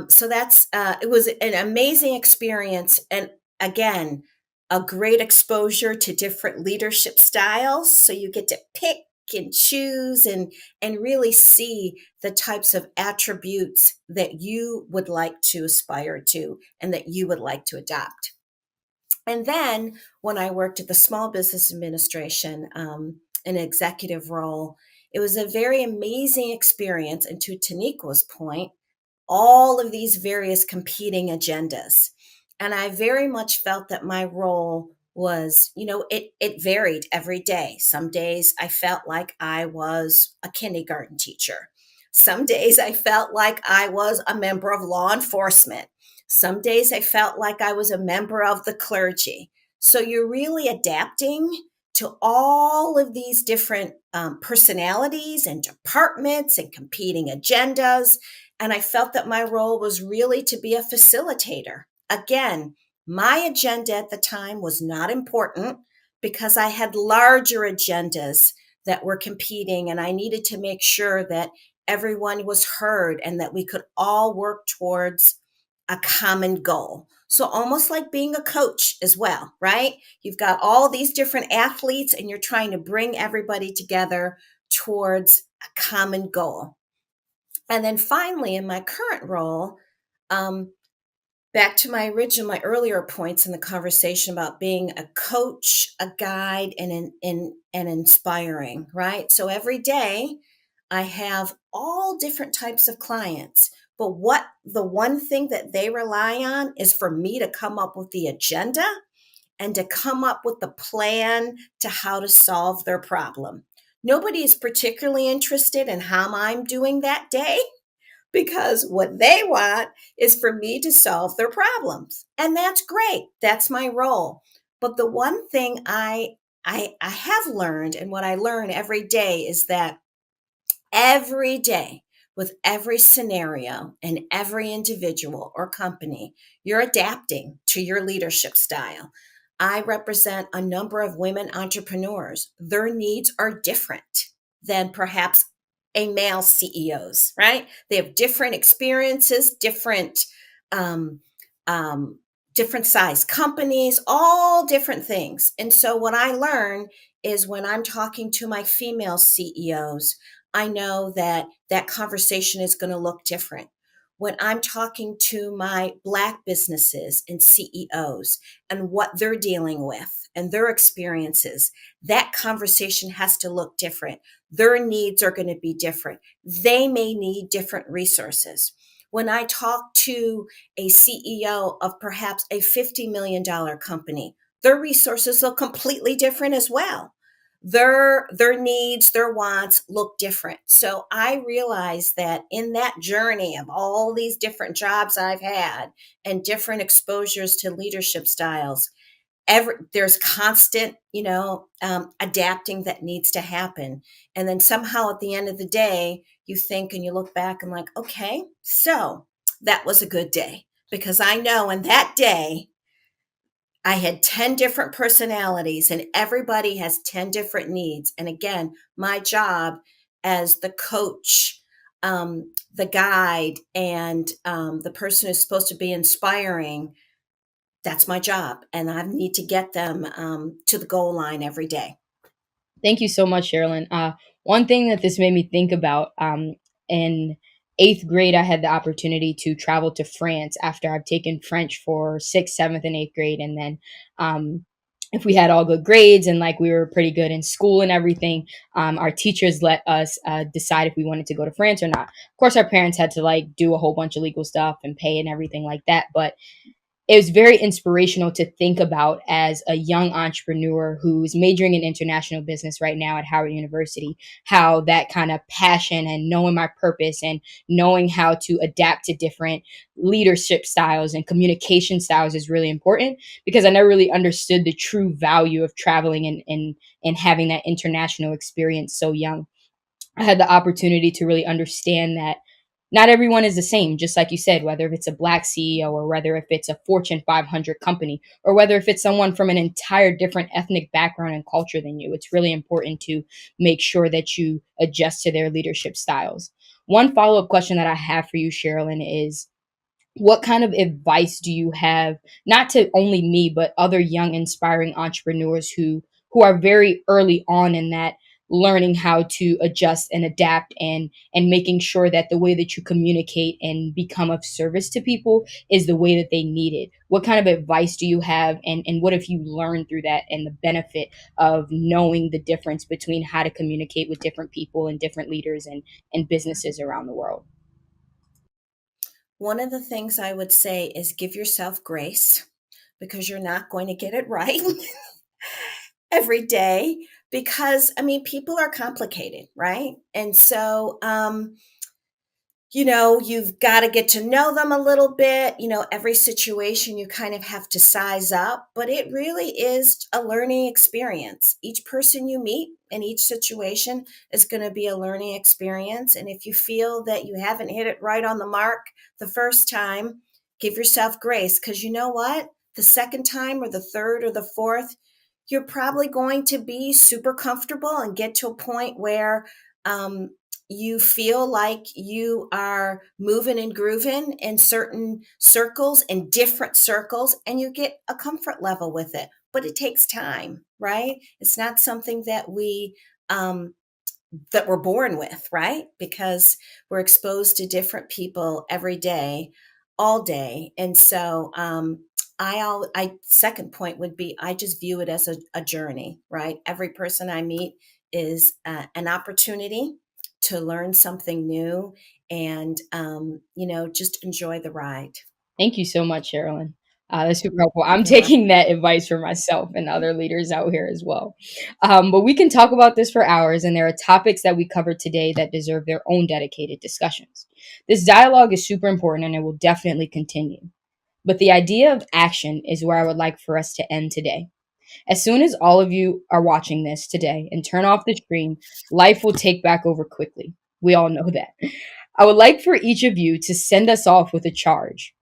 So that's it was an amazing experience, and again, a great exposure to different leadership styles. So you get to pick and choose and really see the types of attributes that you would like to aspire to and that you would like to adopt. And then when I worked at the Small Business Administration, an executive role, it was a very amazing experience. And to Taniqua's point, all of these various competing agendas. And I very much felt that my role was, it varied every day. Some days I felt like I was a kindergarten teacher. Some days I felt like I was a member of law enforcement. Some days I felt like I was a member of the clergy. So you're really adapting to all of these different personalities and departments and competing agendas. And I felt that my role was really to be a facilitator. Again, my agenda at the time was not important because I had larger agendas that were competing, and I needed to make sure that everyone was heard and that we could all work towards a common goal. So almost like being a coach as well, right? You've got all these different athletes and you're trying to bring everybody together towards a common goal. And then finally, in my current role, um, back to my earlier points in the conversation about being a coach, a guide, and inspiring, right? So every day I have all different types of clients, but what the one thing that they rely on is for me to come up with the agenda and to come up with the plan to how to solve their problem. Nobody is particularly interested in how I'm doing that day because what they want is for me to solve their problems. And that's great. That's my role. But the one thing I have learned, and what I learn every day, is that every day, with every scenario and every individual or company, you're adapting to your leadership style. I represent a number of women entrepreneurs. Their needs are different than perhaps a male CEO's, right? They have different experiences, um, um, different size companies, all different things. And so what I learn is when I'm talking to my female CEOs, I know that that conversation is going to look different. When I'm talking to my Black businesses and CEOs and what they're dealing with and their experiences, that conversation has to look different. Their needs are going to be different. They may need different resources. When I talk to a CEO of perhaps a $50 million company, their resources look completely different as well. Their needs, their wants look different. So I realized that in that journey of all these different jobs I've had and different exposures to leadership styles, there's constant, adapting that needs to happen. And then somehow at the end of the day, you think and you look back and like, okay, so that was a good day because I know in that day I had 10 different personalities and everybody has 10 different needs. And again, my job as the coach, the guide, and the person who's supposed to be inspiring, that's my job. And I need to get them to the goal line every day. Thank you so much, Sherilyn. One thing that this made me think about, in eighth grade, I had the opportunity to travel to France after I've taken French for sixth, seventh, and eighth grade. And then, if we had all good grades and like we were pretty good in school and everything, our teachers let us decide if we wanted to go to France or not. Of course, our parents had to like do a whole bunch of legal stuff and pay and everything like that. But it was very inspirational to think about as a young entrepreneur who's majoring in international business right now at Howard University, how that kind of passion and knowing my purpose and knowing how to adapt to different leadership styles and communication styles is really important, because I never really understood the true value of traveling and having that international experience so young. I had the opportunity to really understand that not everyone is the same, just like you said, whether if it's a Black CEO or whether if it's a Fortune 500 company or whether if it's someone from an entire different ethnic background and culture than you. It's really important to make sure that you adjust to their leadership styles. One follow up question that I have for you, Sherilyn, is what kind of advice do you have, not to only me but other young inspiring entrepreneurs who are very early on in that, learning how to adjust and adapt and making sure that the way that you communicate and become of service to people is the way that they need it? What kind of advice do you have, and what have you learned through that, and the benefit of knowing the difference between how to communicate with different people and different leaders and businesses around the world? One of the things I would say is give yourself grace because you're not going to get it right every day because I mean people are complicated, right? And so you've got to get to know them a little bit. Every situation you kind of have to size up, but it really is a learning experience. Each person you meet in each situation is going to be a learning experience. And if you feel that you haven't hit it right on the mark the first time, give yourself grace, because you know what? The second time or the third or the fourth, you're probably going to be super comfortable and get to a point where um, you feel like you are moving and grooving in certain circles, in different circles, and you get a comfort level with it. But it takes time, right? It's not something um, that we're born with, right? Because we're exposed to different people every day, all day. And so I second point would be, I just view it as a journey, right? Every person I meet is an opportunity to learn something new, and just enjoy the ride. Thank you so much, Sherilyn. That's super helpful. I'm You're welcome. taking that advice for myself and other leaders out here as well. But we can talk about this for hours, and there are topics that we covered today that deserve their own dedicated discussions. This dialogue is super important, and it will definitely continue. But the idea of action is where I would like for us to end today. As soon as all of you are watching this today and turn off the screen, life will take back over quickly. We all know that. I would like for each of you to send us off with a charge,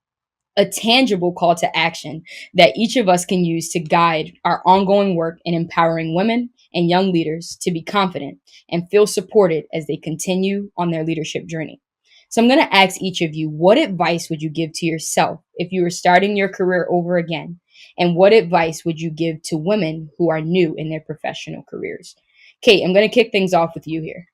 a tangible call to action that each of us can use to guide our ongoing work in empowering women and young leaders to be confident and feel supported as they continue on their leadership journey. So I'm going to ask each of you, what advice would you give to yourself if you were starting your career over again? And what advice would you give to women who are new in their professional careers? Kate, I'm going to kick things off with you here.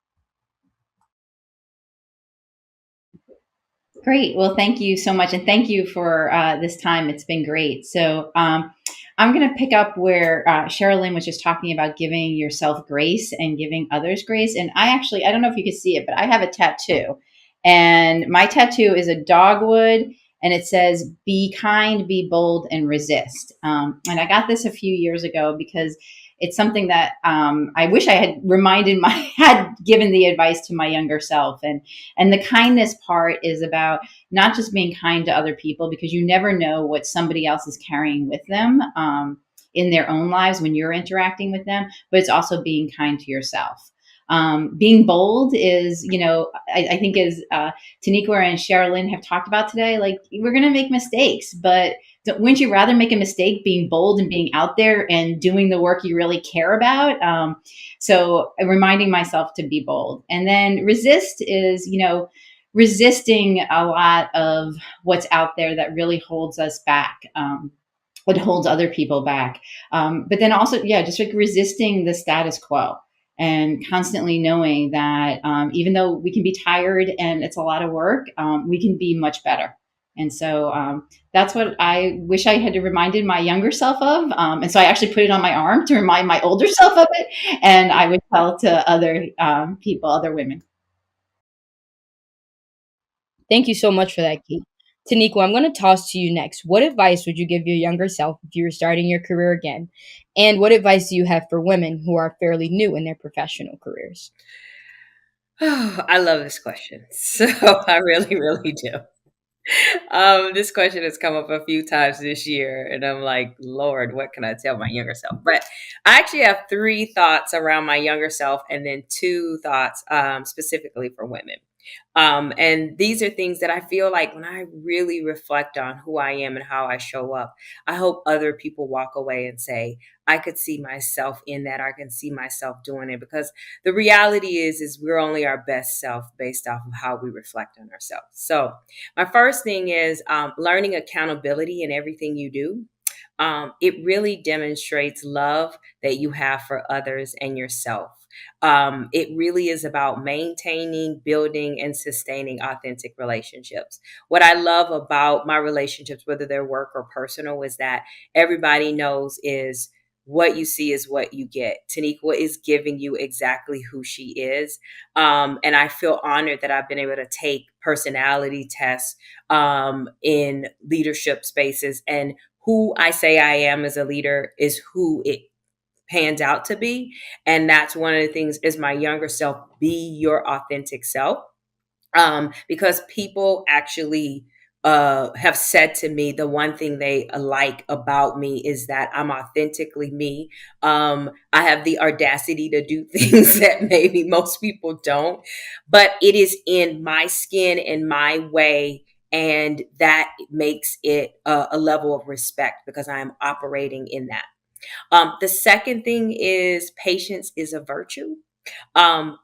Great. Well, thank you so much. And thank you for this time. It's been great. So I'm going to pick up where Sherilyn was just talking about giving yourself grace and giving others grace. And I don't know if you can see it, but I have a tattoo. And my tattoo is a dogwood, and it says, "Be kind, be bold, and resist." And I got this a few years ago because it's something that I wish I had given the advice to my younger self. And the kindness part is about not just being kind to other people, because you never know what somebody else is carrying with them in their own lives when you're interacting with them, but it's also being kind to yourself. Being bold is, I think as Taniqua and Sherilyn have talked about today, like, we're going to make mistakes, but wouldn't you rather make a mistake being bold and being out there and doing the work you really care about? So reminding myself to be bold. And then resist is, resisting a lot of what's out there that really holds us back. What holds other people back. But then also, just like resisting the status quo, and constantly knowing that even though we can be tired and it's a lot of work, we can be much better. And so that's what I wish I had reminded my younger self of. And so I actually put it on my arm to remind my older self of it. And I would tell to other people, other women. Thank you so much for that, Kate. Taniqua, I'm going to toss to you next. What advice would you give your younger self if you were starting your career again? And what advice do you have for women who are fairly new in their professional careers? Oh, I love this question. So I really, really do. This question has come up a few times this year, and I'm like, Lord, what can I tell my younger self? But I actually have three thoughts around my younger self, and then two thoughts specifically for women. And these are things that I feel like when I really reflect on who I am and how I show up, I hope other people walk away and say, I could see myself in that. I can see myself doing it, because the reality is we're only our best self based off of how we reflect on ourselves. So my first thing is learning accountability in everything you do. It really demonstrates love that you have for others and yourself. It really is about maintaining, building, and sustaining authentic relationships. What I love about my relationships, whether they're work or personal, is that everybody knows is what you see is what you get. Taniqua is giving you exactly who she is. And I feel honored that I've been able to take personality tests in leadership spaces, and who I say I am as a leader is who it pans out to be. And that's one of the things is my younger self, be your authentic self. because people actually have said to me the one thing they like about me is that I'm authentically me. I have the audacity to do things that maybe most people don't, but it is in my skin and my way. And that makes it a level of respect because I am operating in that. The second thing is patience is a virtue. Um,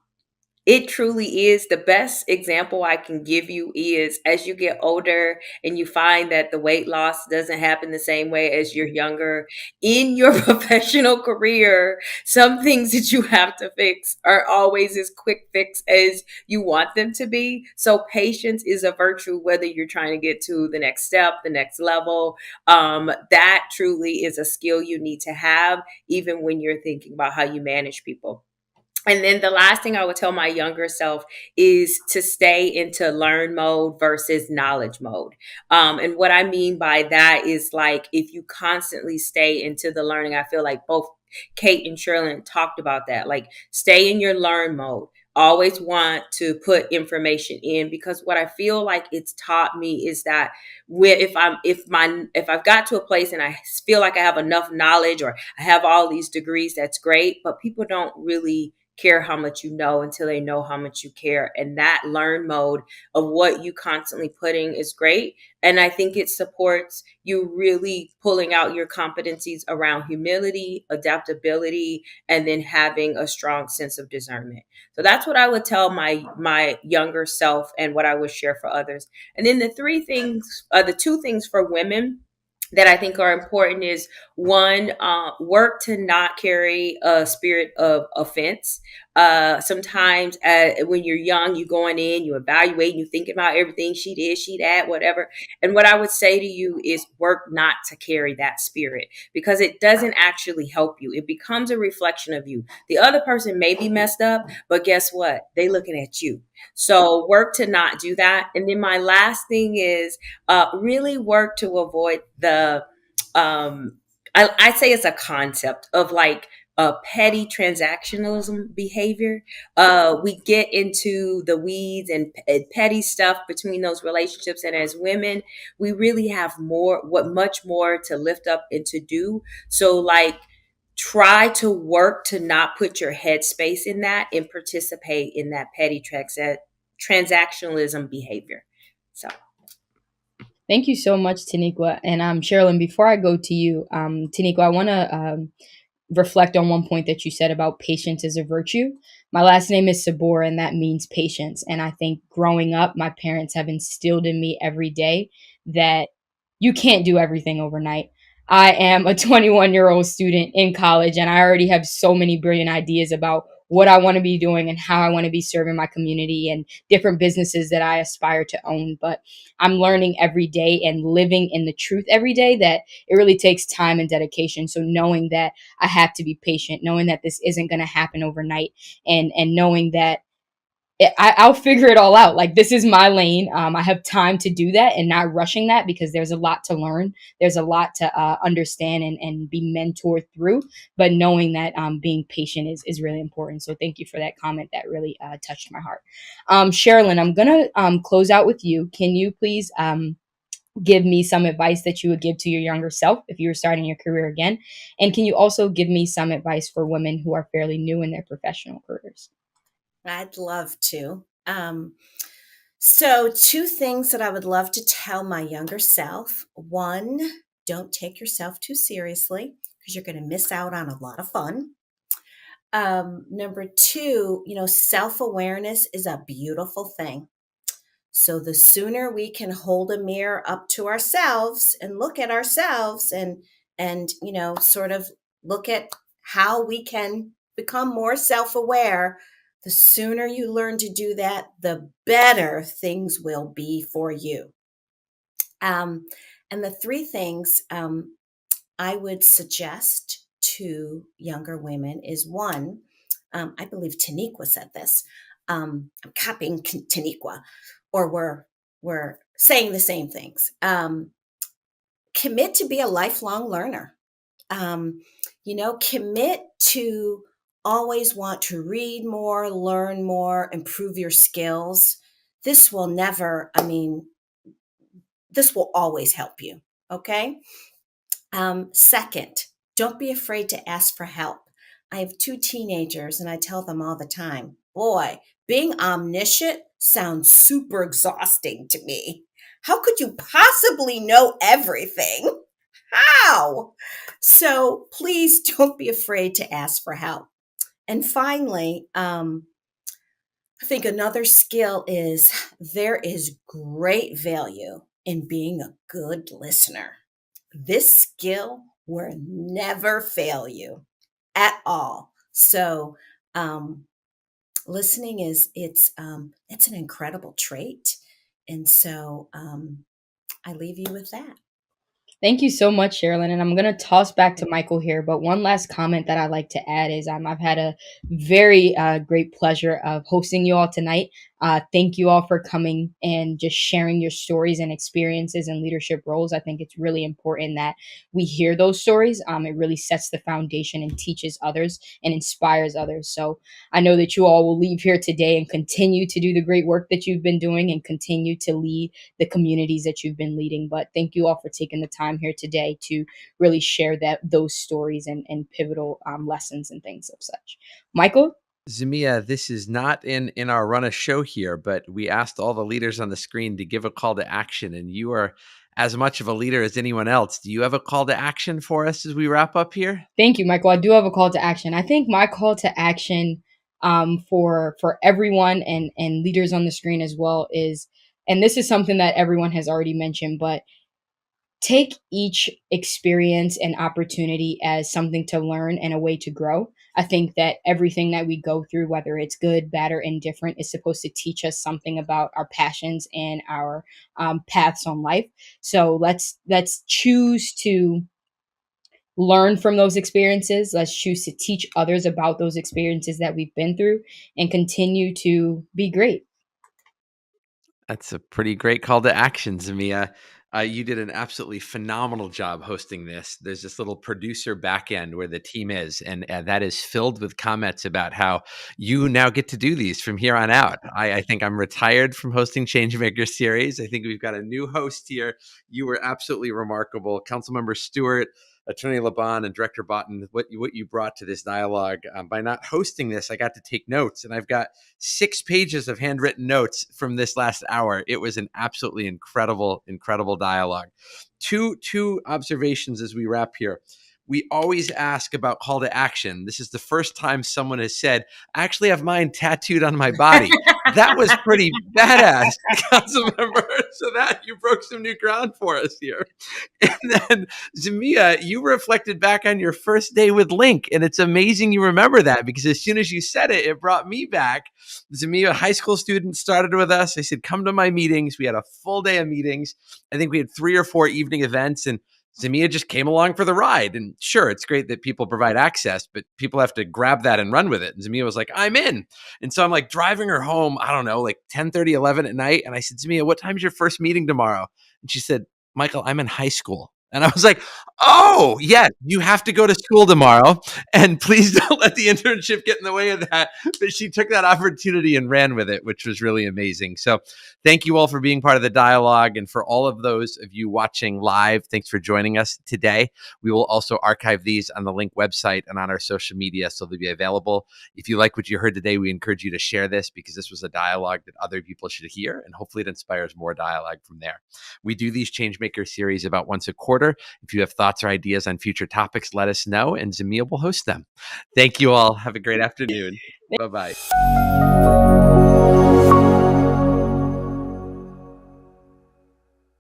it truly is. The best example I can give you is as you get older and you find that the weight loss doesn't happen the same way as you're younger in your professional career, some things that you have to fix are always as quick fix as you want them to be. So patience is a virtue, whether you're trying to get to the next step, the next level. That truly is a skill you need to have, even when you're thinking about how you manage people. And then the last thing I would tell my younger self is to stay into learn mode versus knowledge mode. And what I mean by that is like if you constantly stay into the learning, I feel like both Kate and Sherilyn talked about that. Like stay in your learn mode. Always want to put information in because what I feel like it's taught me is that if I've got to a place and I feel like I have enough knowledge or I have all these degrees, that's great. But people don't really care how much you know until they know how much you care. And that learn mode of what you constantly putting is great. And I think it supports you really pulling out your competencies around humility, adaptability, and then having a strong sense of discernment. So that's what I would tell my younger self and what I would share for others. And then the two things for women that I think are important is one, work to not carry a spirit of offense. Sometimes when you're young, you going in, you evaluating, you thinking about everything she did, she that, whatever. And what I would say to you is work not to carry that spirit because it doesn't actually help you. It becomes a reflection of you. The other person may be messed up, but guess what? They looking at you. So work to not do that. And then my last thing is really work to avoid I say it's a concept of like petty transactionalism behavior. We get into the weeds and petty stuff between those relationships. And as women, we really have much more to lift up and to do. So like, try to work to not put your headspace in that and participate in that petty transactionalism behavior. So. Thank you so much, Taniqua. And Sherilyn, before I go to you, Taniqua, I want to reflect on one point that you said about patience is a virtue. My last name is Sabor, and that means patience. And I think growing up, my parents have instilled in me every day that you can't do everything overnight. I am a 21-year-old student in college, and I already have so many brilliant ideas about what I want to be doing and how I want to be serving my community and different businesses that I aspire to own. But I'm learning every day and living in the truth every day that it really takes time and dedication. So knowing that I have to be patient, knowing that this isn't going to happen overnight, and knowing that I'll figure it all out. Like this is my lane. I have time to do that and not rushing that because there's a lot to learn. There's a lot to understand and be mentored through. But knowing that being patient is really important. So thank you for that comment. That really touched my heart. Sherilyn, I'm gonna close out with you. Can you please give me some advice that you would give to your younger self if you were starting your career again? And can you also give me some advice for women who are fairly new in their professional careers? I'd love to. So, two things that I would love to tell my younger self. One, don't take yourself too seriously because you're going to miss out on a lot of fun. Number two, self awareness is a beautiful thing. So the sooner we can hold a mirror up to ourselves and look at ourselves and sort of look at how we can become more self-aware, the sooner you learn to do that, the better things will be for you. And the three things I would suggest to younger women is one, I believe Taniqua said this. I'm copying Taniqua, or we're saying the same things. Commit to be a lifelong learner. Commit to always want to read more, learn more, improve your skills. this will never, this will always help you. Okay. Second, don't be afraid to ask for help. I have 2 teenagers and I tell them all the time, boy, being omniscient sounds super exhausting to me. How could you possibly know everything? How? So please don't be afraid to ask for help. And finally, I think another skill is there is great value in being a good listener. This skill will never fail you at all. So, listening it's an incredible trait, and so I leave you with that. Thank you so much, Sherilyn. And I'm going to toss back to Michael here. But one last comment that I'd like to add is I've had a very great pleasure of hosting you all tonight. Thank you all for coming and just sharing your stories and experiences in leadership roles. I think it's really important that we hear those stories. It really sets the foundation and teaches others and inspires others. So I know that you all will leave here today and continue to do the great work that you've been doing and continue to lead the communities that you've been leading. But thank you all for taking the time here today to really share those stories and pivotal lessons and things of such. Michael? Zamia, this is not in our run a show here, but we asked all the leaders on the screen to give a call to action, and you are as much of a leader as anyone else. Do you have a call to action for us as we wrap up here? Thank you, Michael. I do have a call to action. I think my call to action for everyone and leaders on the screen as well is, and this is something that everyone has already mentioned, but take each experience and opportunity as something to learn and a way to grow. I think that everything that we go through, whether it's good, bad, or indifferent, is supposed to teach us something about our passions and our paths on life. So let's choose to learn from those experiences. Let's choose to teach others about those experiences that we've been through and continue to be great. That's a pretty great call to action, Zamia. You did an absolutely phenomenal job hosting this. There's this little producer back end where the team is, and that is filled with comments about how you now get to do these from here on out. I think I'm retired from hosting Changemakers Series. I think we've got a new host here. You were absolutely remarkable. Councilmember Stewart, Attorney Laban, and Director Botten, what you brought to this dialogue. By not hosting this, I got to take notes, and I've got 6 pages of handwritten notes from this last hour. It was an absolutely incredible dialogue. Two observations as we wrap here. We always ask about call to action. This is the first time someone has said, I actually have mine tattooed on my body. That was pretty badass, council member. So that you broke some new ground for us here. And then Zamia, you reflected back on your first day with LINK, and it's amazing you remember that because as soon as you said it, it brought me back. Zamia, a high school student, started with us. I said, come to my meetings. We had a full day of meetings. I think we had 3 or 4 evening events, and Zamia just came along for the ride. And sure, it's great that people provide access, but people have to grab that and run with it. And Zamia was like, I'm in. And so I'm like driving her home, I don't know, like 10:30, 11 at night. And I said, Zamia, what time's your first meeting tomorrow? And she said, Michael, I'm in high school. And I was like, oh, yeah, you have to go to school tomorrow. And please don't let the internship get in the way of that. But she took that opportunity and ran with it, which was really amazing. So thank you all for being part of the dialogue. And for all of those of you watching live, thanks for joining us today. We will also archive these on the LINK website and on our social media, so they'll be available. If you like what you heard today, we encourage you to share this because this was a dialogue that other people should hear. And hopefully it inspires more dialogue from there. We do these Changemaker series about once a quarter. If you have thoughts or ideas on future topics, let us know, and Zamia will host them. Thank you all. Have a great afternoon. Bye-bye.